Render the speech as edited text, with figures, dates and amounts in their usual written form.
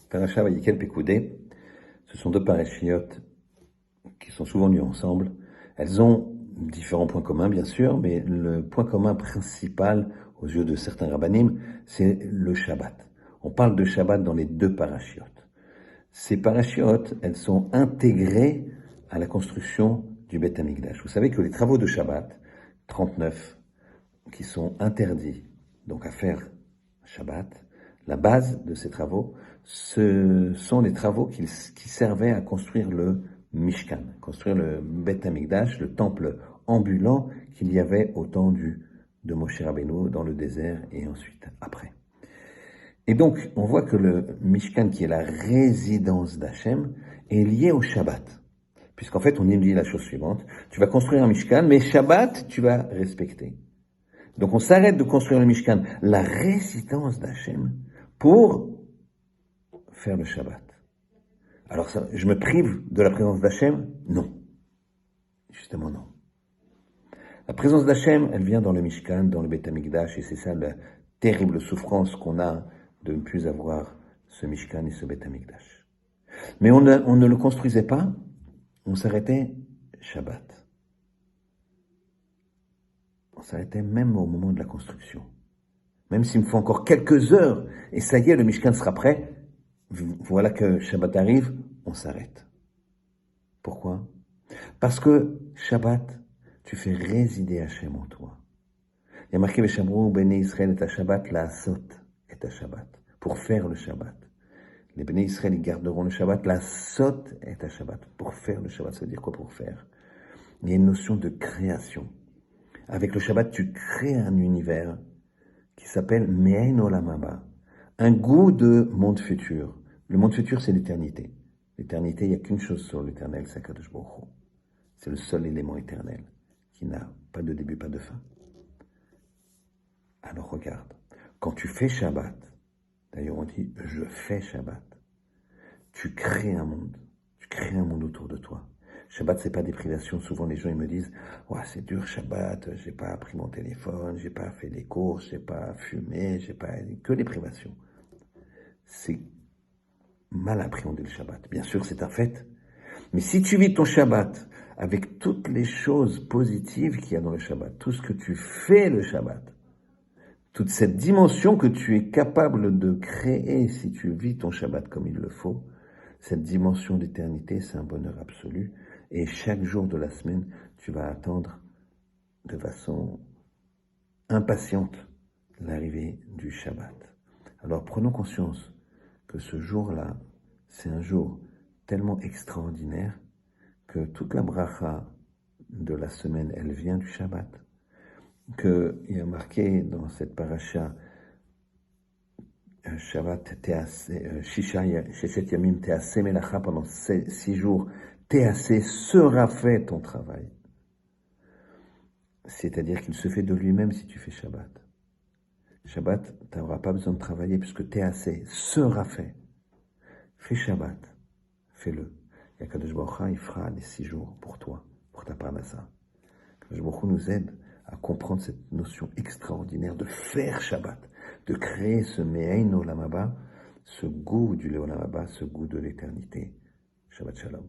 Parasha Vayikel Pekoudé, ce sont deux parachiotes qui sont souvent lues ensemble. Elles ont différents points communs, bien sûr, mais le point commun principal, aux yeux de certains rabbanim, c'est le Shabbat. On parle de Shabbat dans les deux parachiotes. Ces parachiotes, elles sont intégrées à la construction du Beth Amikdash. Vous savez que les travaux de Shabbat, 39, qui sont interdits donc à faire Shabbat, la base de ces travaux, ce sont les travaux qui servaient à construire le Mishkan, construire le Beth Amikdash, le temple ambulant qu'il y avait au temps de Moshe Rabbeinu dans le désert et ensuite après. Et donc, on voit que le Mishkan, qui est la résidence d'Hachem, est lié au Shabbat. Puisqu'en fait, on y dit la chose suivante, tu vas construire un Mishkan, mais Shabbat, tu vas respecter. Donc on s'arrête de construire le Mishkan, la résidence d'Hachem, pour faire le Shabbat. Alors ça, je me prive de la présence d'Hachem? Non. Justement non. La présence d'Hachem, elle vient dans le Mishkan, dans le Beth Amikdash, et c'est ça la terrible souffrance qu'on a de ne plus avoir ce Mishkan et ce Beth Amikdash. Mais on ne le construisait pas, on s'arrêtait Shabbat. On s'arrêtait même au moment de la construction. Même s'il me faut encore quelques heures, et ça y est, le Mishkan sera prêt, voilà que Shabbat arrive, on s'arrête. Pourquoi? Parce que Shabbat, tu fais résider Hachem en toi. Il y a marqué Veshamru Bnei Israël et Shabbat la Asot et Shabbat, pour faire le Shabbat. Les Bnei Israël, ils garderont le Shabbat, la Asot et Shabbat, pour faire le Shabbat. Ça veut dire quoi pour faire? Il y a une notion de création. Avec le Shabbat, tu crées un univers qui s'appelle Me'ein Olam Haba, un goût de monde futur. Le monde futur, c'est l'éternité. L'éternité, il n'y a qu'une chose sur l'éternel, c'est Kadosh Baruch Hu. C'est le seul élément éternel qui n'a pas de début, pas de fin. Alors regarde, quand tu fais Shabbat, d'ailleurs on dit « je fais Shabbat », tu crées un monde autour de toi. Shabbat, c'est pas des privations. Souvent, les gens, ils me disent, ouais, c'est dur, Shabbat, j'ai pas pris mon téléphone, j'ai pas fait les courses, j'ai pas fumé, j'ai pas, que des privations. C'est mal appréhender le Shabbat. Bien sûr, c'est un fait. Mais si tu vis ton Shabbat avec toutes les choses positives qu'il y a dans le Shabbat, tout ce que tu fais le Shabbat, toute cette dimension que tu es capable de créer si tu vis ton Shabbat comme il le faut, cette dimension d'éternité, c'est un bonheur absolu. Et chaque jour de la semaine, tu vas attendre de façon impatiente l'arrivée du Shabbat. Alors prenons conscience que ce jour-là, c'est un jour tellement extraordinaire que toute la bracha de la semaine, elle vient du Shabbat. Qu'il y a marqué dans cette paracha, Shabbat, Sheshet Yamim, Teaseh Melacha, pendant 6 jours, Teaseh sera fait ton travail. C'est-à-dire qu'il se fait de lui-même si tu fais Shabbat. Shabbat, tu n'auras pas besoin de travailler puisque Teaseh sera fait. Fais Shabbat, fais-le. Et Kadosh Baruch Hu, il fera les 6 jours pour toi, pour ta parnassa. Kadosh Baruch Hu nous aide à comprendre cette notion extraordinaire de faire Shabbat, de créer ce Me'ein Olam Haba, ce goût du Olam Haba, ce goût de l'éternité. Shabbat Shalom.